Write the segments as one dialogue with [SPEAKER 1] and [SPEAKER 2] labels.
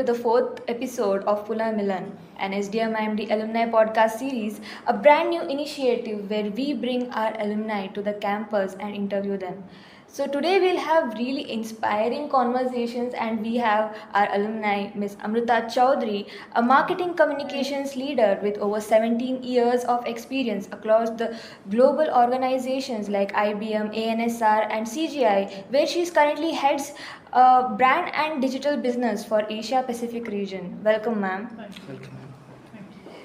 [SPEAKER 1] to the fourth episode of Punarmilan, an SDMIMD Alumni Podcast Series, a brand new initiative where we bring our alumni to the campus and interview them. So today we'll have really inspiring conversations, and we have our alumni, Miss Amrita Choudhury, a marketing communications leader with over 17 years of experience across the global organizations like IBM, A.N.S, and CGI, where she's currently heads brand and digital business for Asia Pacific region. Welcome, ma'am.
[SPEAKER 2] Welcome.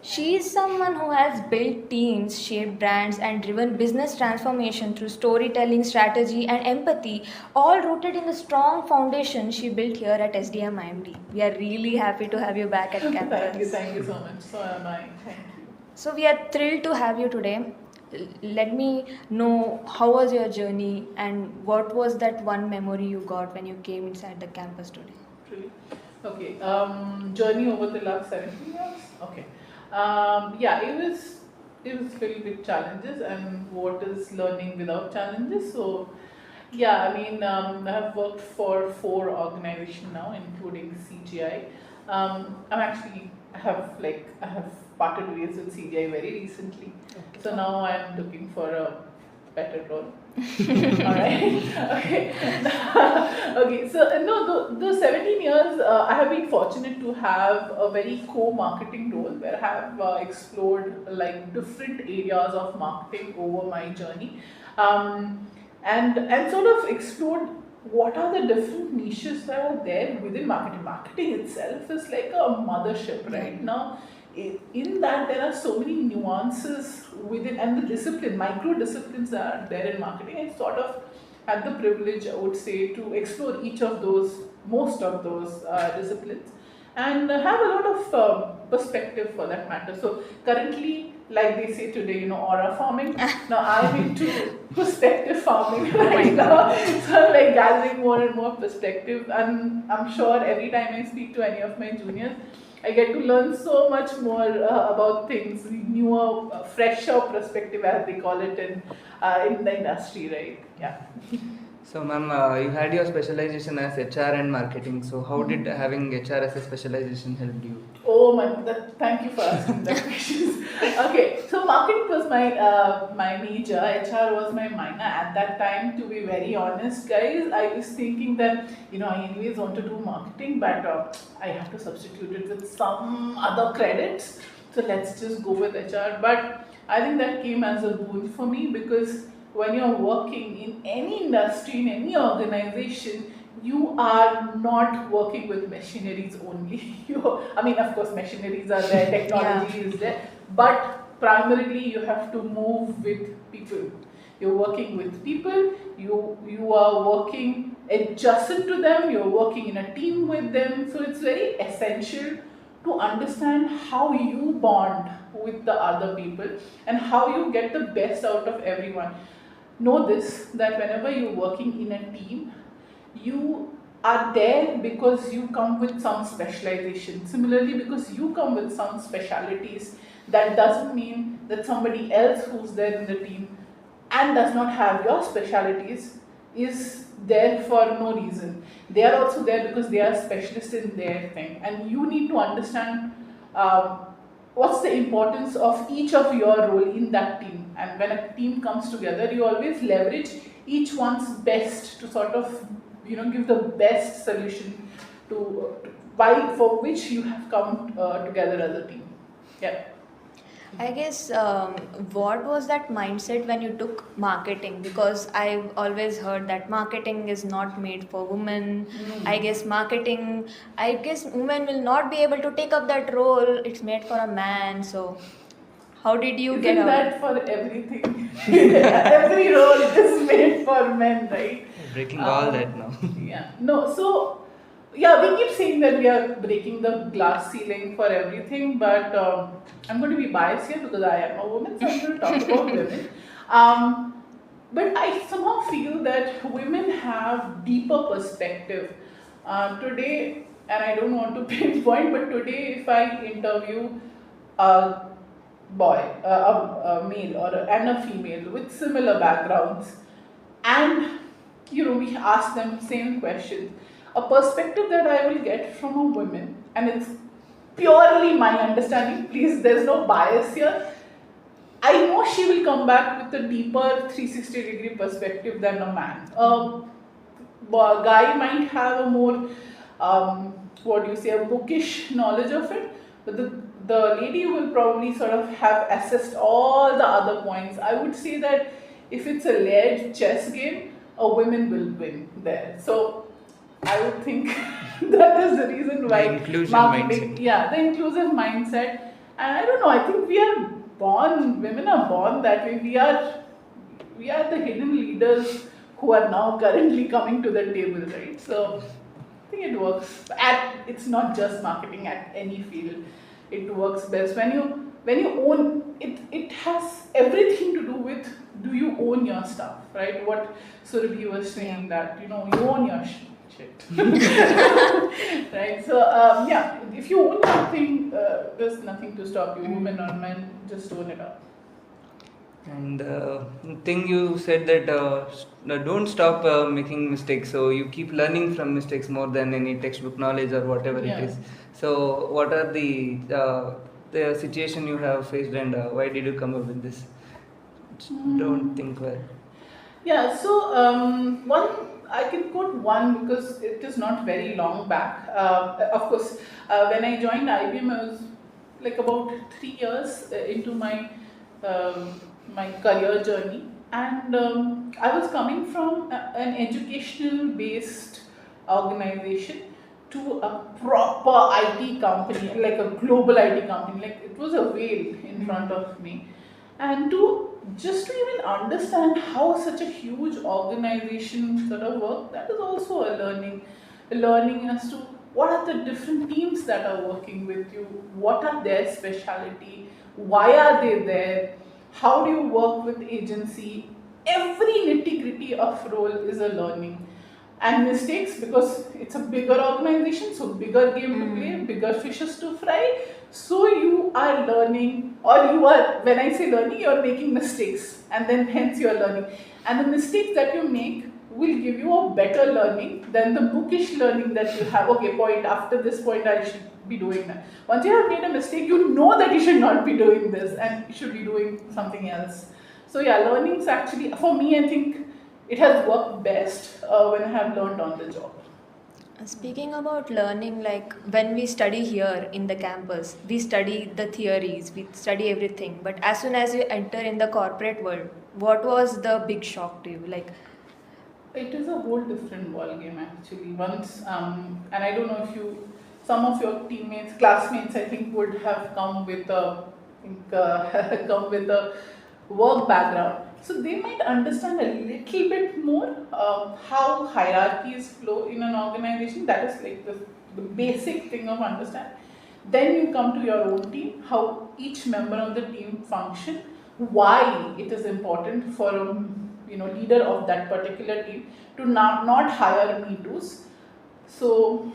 [SPEAKER 1] She is someone who has built teams, shaped brands, and driven business transformation through storytelling, strategy, and empathy, all rooted in the strong foundation she built here at SDMIMD. We are really happy to have you back at campus.
[SPEAKER 2] Thank you so much. So am I. Thank you.
[SPEAKER 1] So we are thrilled to have you today. Let me know how was your journey and what was that one memory you got when you came inside the campus today.
[SPEAKER 2] Really? Okay. Journey over the last 17 years. Okay. Yeah, it was filled with challenges, and what is learning without challenges? So, yeah, I mean, I have worked for 4 organizations now, including CGI. I have parted ways with CGI very recently. Okay. So now I'm looking for a better role. Alright. Okay. Okay. So no, the 17 years I have been fortunate to have a very co-marketing role where I have explored like different areas of marketing over my journey, and sort of explored what are the different niches that are there within marketing. Marketing itself is like a mothership, right? Now, in that there are so many nuances within, and the discipline, micro disciplines that are there in marketing. I sort of had the privilege, I would say, to explore each of those, most of those disciplines, and have a lot of perspective for that matter. So currently, like they say today, aura farming. Now I'm into perspective farming right now. So I'm like gathering more and more perspective, and I'm sure every time I speak to any of my juniors, I get to learn so much more about things, newer, fresher perspective, as they call it in the industry, right? Yeah.
[SPEAKER 3] So, ma'am, you had your specialization as HR and marketing. So, how did having HR as a specialization help you?
[SPEAKER 2] Oh my! Thank you for asking that question. Okay, so marketing was my major. HR was my minor at that time. To be very honest, guys, I was thinking that I anyways want to do marketing, but I have to substitute it with some other credits. So let's just go with HR. But I think that came as a boon for me, because when you're working in any industry, in any organization, you are not working with machineries only. Of course, machineries are there, technology is there, but primarily you have to move with people. You're working with people, you are working adjacent to them, you're working in a team with them. So it's very essential to understand how you bond with the other people and how you get the best out of everyone. Know this, that whenever you're working in a team, you are there because you come with some specialization. Similarly, because you come with some specialities, that doesn't mean that somebody else who's there in the team and does not have your specialities is there for no reason. They are also there because they are specialists in their thing, and you need to understand what's the importance of each of your role in that team. And when a team comes together, you always leverage each one's best to sort of give the best solution to why, for which you have come together as a team. Yeah.
[SPEAKER 1] I guess what was that mindset when you took marketing? Because I've always heard that marketing is not made for women. I guess women will not be able to take up that role. It's made for a man. So how did you get
[SPEAKER 2] Isn't
[SPEAKER 1] out?
[SPEAKER 2] that for everything? Every role is made for men, right?
[SPEAKER 3] Breaking all that now.
[SPEAKER 2] Yeah. No, so, yeah, we keep saying that we are breaking the glass ceiling for everything, but I'm going to be biased here because I am a woman, so I'm going to talk about women. But I somehow feel that women have deeper perspective. Today, and I don't want to pinpoint, but today if I interview a boy, a male and a female with similar backgrounds, and we ask them same questions, a perspective that I will get from a woman and it's purely my understanding, please, there's no bias here. I know she will come back with a deeper 360-degree perspective than a man. A guy might have a more, what do you say, a bookish knowledge of it, but the lady will probably sort of have assessed all the other points. I would say that if it's a layered chess game, a woman will win there. So I would think that is the reason why
[SPEAKER 3] The inclusion
[SPEAKER 2] marketing,
[SPEAKER 3] mindset.
[SPEAKER 2] yeah, the inclusive mindset. And I don't know, I think women are born that way. We are the hidden leaders who are now currently coming to the table, right? So I think it works. It's not just marketing at any field. It works best when you own it. It has everything to do with, do you own your stuff, right? What Surabhi was saying, that you own your shit, right? So yeah, if you own something, there's nothing to stop you, women or men, just own it up.
[SPEAKER 3] And thing you said that don't stop making mistakes. So you keep learning from mistakes more than any textbook knowledge or whatever
[SPEAKER 2] Yeah.
[SPEAKER 3] it is. So what are the situation you have faced, and why did you come up with this? Don't think well.
[SPEAKER 2] Yeah, so one, I can quote one because it is not very long back. Of course, when I joined IBM, I was like about 3 years into my career journey, and I was coming from an educational based organization to a proper IT company, like a global IT company. Like, it was a whale in front of me, and just to even understand how such a huge organization sort of work, that is also a learning as to what are the different teams that are working with you, what are their specialty, why are they there, how do you work with agency. Every nitty gritty of role is a learning, and mistakes, because it's a bigger organization, so bigger game to play, bigger fishes to fry. So you are learning, or when I say learning, you're making mistakes, and then hence you're learning. And the mistakes that you make will give you a better learning than the bookish learning that you have. Okay, after this point I should be doing that. Once you have made a mistake, you know that you should not be doing this and you should be doing something else. So yeah, learning's actually, for me, I think it has worked best when I have learned on the job.
[SPEAKER 1] Speaking about learning, like when we study here in the campus, we study the theories, we study everything. But as soon as you enter in the corporate world, what was the big shock to you? Like,
[SPEAKER 2] It is a whole different ball game actually. Once, and I don't know if some of your teammates, classmates, I think would have come with come with a work background, so they might understand a little bit more how hierarchies flow in an organization. That is like the basic thing of understand. Then you come to your own team, how each member of the team function, why it is important for leader of that particular team to not hire me too's. So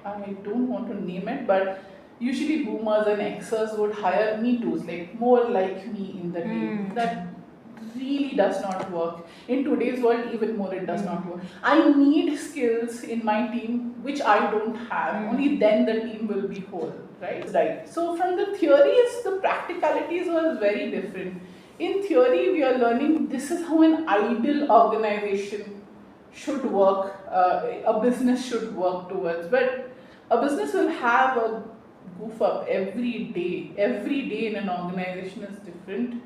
[SPEAKER 2] I don't want to name it, but usually boomers and Xers would hire me too's, like more like me in the team. That really does not work. In today's world, even more, it does not work. I need skills in my team which I don't have. Only then the team will be whole, right? Right. So from the theories, the practicalities was very different. In theory, we are learning this is how an ideal organization should work, a business should work towards. But a business will have a goof up every day. Every day in an organization is different.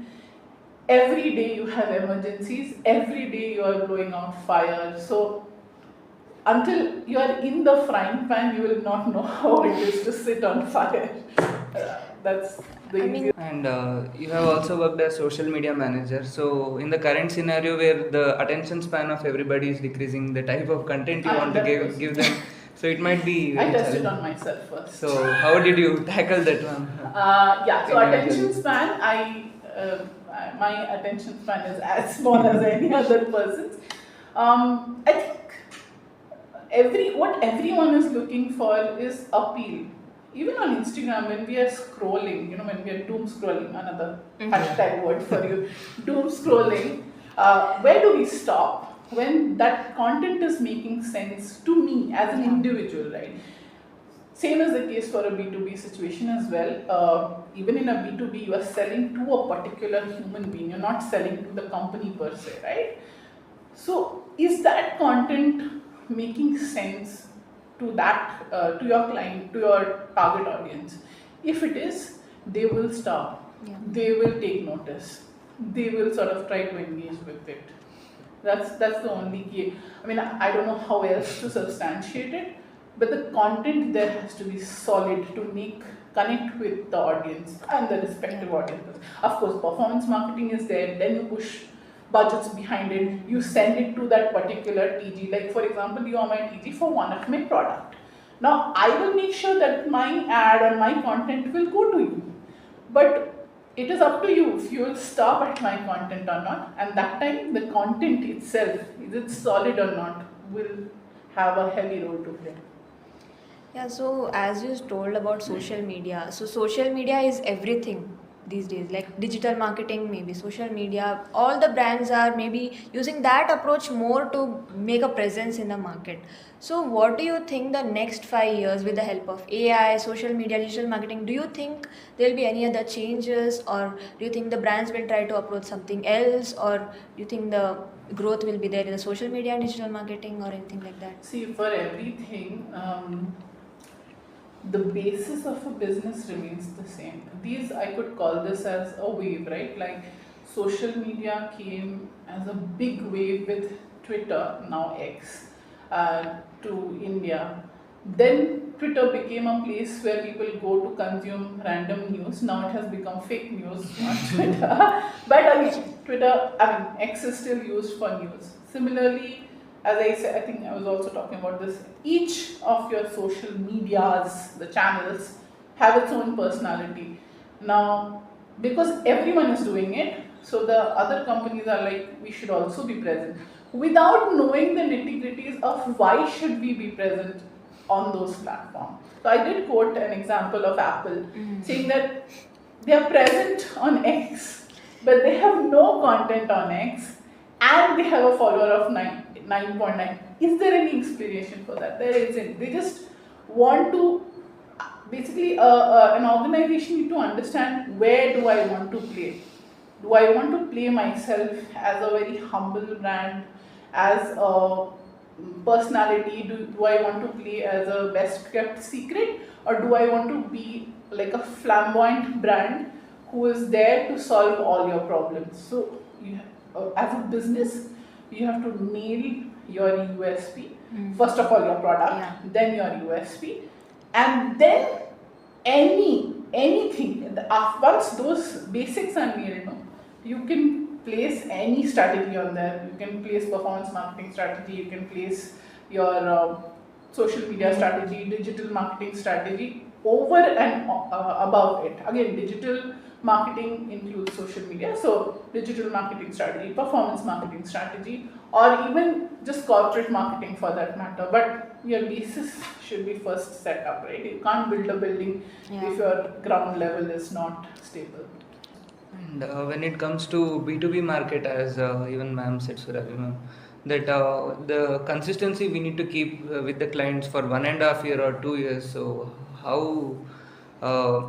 [SPEAKER 2] Every day you have emergencies. Every day you are blowing out fire. So until you are in the frying pan, you will not know how it is to sit on fire. That's the easiest.
[SPEAKER 3] And you have also worked as social media manager. So in the current scenario where the attention span of everybody is decreasing, the type of content you want to give them, so it might be
[SPEAKER 2] I
[SPEAKER 3] very
[SPEAKER 2] tested
[SPEAKER 3] challenging.
[SPEAKER 2] on myself first.
[SPEAKER 3] So how did you tackle that one?
[SPEAKER 2] Yeah, so attention span, my attention span is as small as any other person's. I think what everyone is looking for is appeal. Even on Instagram, when we are scrolling, when we are doom scrolling, another hashtag word for you, doom scrolling, where do we stop? When that content is making sense to me as an individual, right? Same is the case for a B2B situation as well. Even in a B2B, you are selling to a particular human being. You're not selling to the company per se, right? So, is that content making sense to your client, to your target audience? If it is, they will stop.
[SPEAKER 1] Yeah.
[SPEAKER 2] They will take notice. They will sort of try to engage with it. That's the only key. I mean, I don't know how else to substantiate it, but the content there has to be solid to make connect with the audience and the respective audiences. Of course, performance marketing is there. Then you push budgets behind it. You send it to that particular TG. Like for example, you are my TG for one of my product. Now I will make sure that my ad or my content will go to you, but it is up to you if you will stop at my content or not, and that time the content itself, is it solid or not, will have a heavy role to play.
[SPEAKER 1] Yeah, so as you told about social media, so social media is everything these days, like digital marketing, maybe social media, all the brands are maybe using that approach more to make a presence in the market. So, what do you think the next 5 years with the help of AI, social media, digital marketing, do you think there'll be any other changes, or do you think the brands will try to approach something else, or do you think the growth will be there in the social media and digital marketing, or anything like that?
[SPEAKER 2] See, for everything, the basis of a business remains the same. These, I could call this as a wave, right? Like social media came as a big wave with Twitter, now X, to India. Then Twitter became a place where people go to consume random news. Now it has become fake news on Twitter. But again, Twitter, I mean, X is still used for news. Similarly, as I said, I think I was also talking about this, each of your social medias, the channels, have its own personality. Now, because everyone is doing it, so the other companies are like, we should also be present. Without knowing the nitty-gritties of why should we be present on those platforms. So I did quote an example of Apple, saying that they are present on X, but they have no content on X, and they have a follower of 9.9. Is there any explanation for that? There isn't. They just want to, basically, an organization need to understand, where do I want to play? Do I want to play myself as a very humble brand, as a personality? Do I want to play as a best kept secret, or do I want to be like a flamboyant brand who is there to solve all your problems? So as a business, you have to nail your USP. First of all, your product, then your USP, and then anything. Once those basics are nailed, you can place any strategy on there. You can place performance marketing strategy. You can place your social media strategy, digital marketing strategy over and above it. Again, digital marketing includes social media, so digital marketing strategy, performance marketing strategy, or even just corporate marketing for that matter. But your basis should be first set up, right? You can't build a building if your ground level is not stable.
[SPEAKER 3] And when it comes to B2B market, as even ma'am said, Surabhi ma'am, that the consistency we need to keep with the clients for 1.5 years or 2 years. So how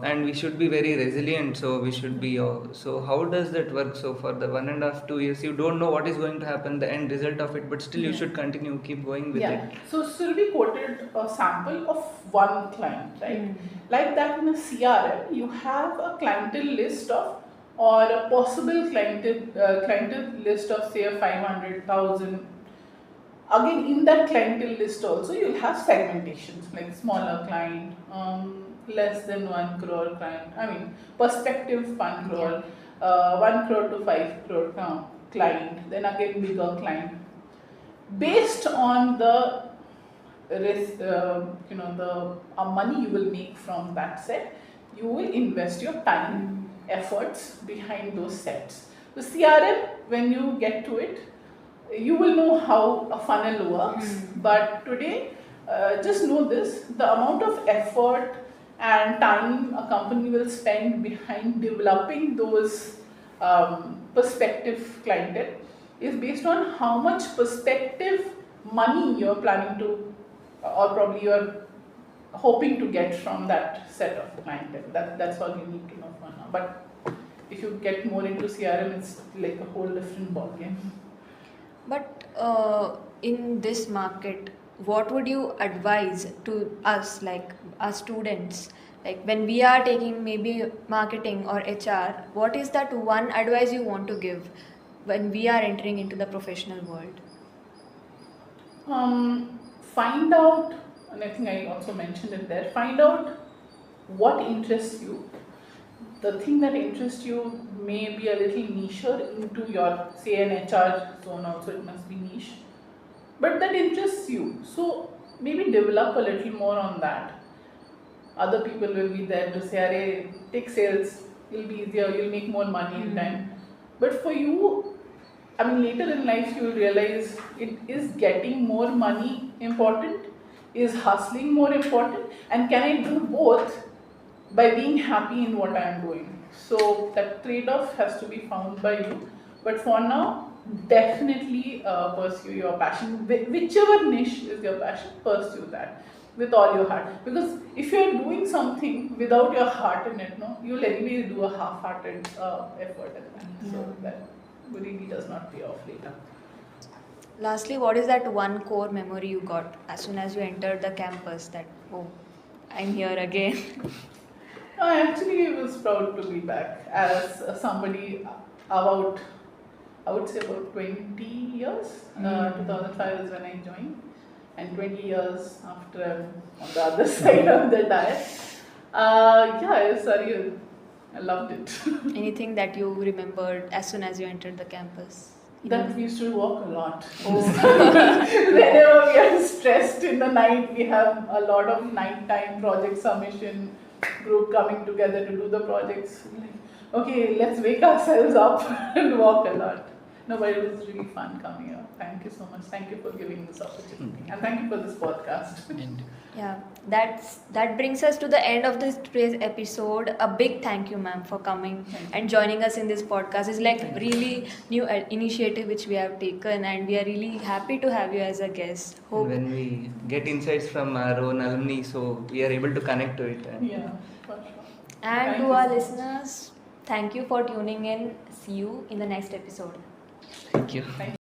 [SPEAKER 3] and we should be very resilient. So we should be. So how does that work? So for the 1.5, 2 years, you don't know what is going to happen, the end result of it, but still you should continue, keep going with it.
[SPEAKER 2] So Surabhi quoted a sample of one client, right? Like that in a CRM, you have a clientele list of, or a possible clientele list of say a 500,000. Again, in that clientele list also, you'll have segmentations like smaller client, less than 1 crore client. I mean, perspective 1 crore, 1 crore to 5 crore client. Then again, bigger client. Based on the risk, the money you will make from that set, you will invest your time, efforts behind those sets. The CRM, when you get to it, you will know how a funnel works. But today, just know this: the amount of effort and time a company will spend behind developing those prospective clientele is based on how much prospective money you're planning to, or probably you're hoping to get from that set of clientele. That's all you need to know for now. But if you get more into CRM, it's like a whole different ballgame.
[SPEAKER 1] But in this market, what would you advise to us, like our students? Like when we are taking maybe marketing or HR, what is that one advice you want to give when we are entering into the professional world?
[SPEAKER 2] Find out, and I think I also mentioned it there, find out what interests you. The thing that interests you may be a little niche into your, say, an HR zone, also it must be niche, but that interests you. So maybe develop a little more on that. Other people will be there to say, "Arey, take sales, it'll be easier, you'll make more money in time." But for you, I mean, later in life, you will realize it is getting more money important, is hustling more important, and can I do both by being happy in what I am doing? So that trade-off has to be found by you. But for now, definitely pursue your passion. Whichever niche is your passion, pursue that with all your heart. Because if you are doing something without your heart in it, no, you'll anyway do a half-hearted effort in that. So that really does not pay off later.
[SPEAKER 1] Lastly, what is that one core memory you got as soon as you entered the campus that, oh, I'm here again?
[SPEAKER 2] I actually was proud to be back as somebody about, I would say about 20 years. 2005 is when I joined, and 20 years after I'm on the other side of the diet. Yeah, it was surreal. I loved it.
[SPEAKER 1] Anything that you remembered as soon as you entered the campus?
[SPEAKER 2] That we used to walk a lot.
[SPEAKER 1] Oh.
[SPEAKER 2] Whenever we are stressed in the night, we have a lot of nighttime project submission group coming together to do the projects. Like, okay, let's wake ourselves up and walk a lot. No, but it was really fun coming here. Thank you so much. Thank you for giving this opportunity. And thank you for this podcast.
[SPEAKER 1] Yeah, that brings us to the end of this today's episode. A big thank you, ma'am, for coming and joining us in this podcast. It's like really new initiative which we have taken, and we are really happy to have you as a guest. Hope
[SPEAKER 3] When we get insights from our own alumni, so we are able to connect to it.
[SPEAKER 2] Yeah, for sure.
[SPEAKER 1] and
[SPEAKER 2] Thank
[SPEAKER 1] to
[SPEAKER 2] you
[SPEAKER 1] our
[SPEAKER 2] so much.
[SPEAKER 1] listeners, thank you for tuning in. See you in the next episode.
[SPEAKER 3] Thank you.
[SPEAKER 2] Thank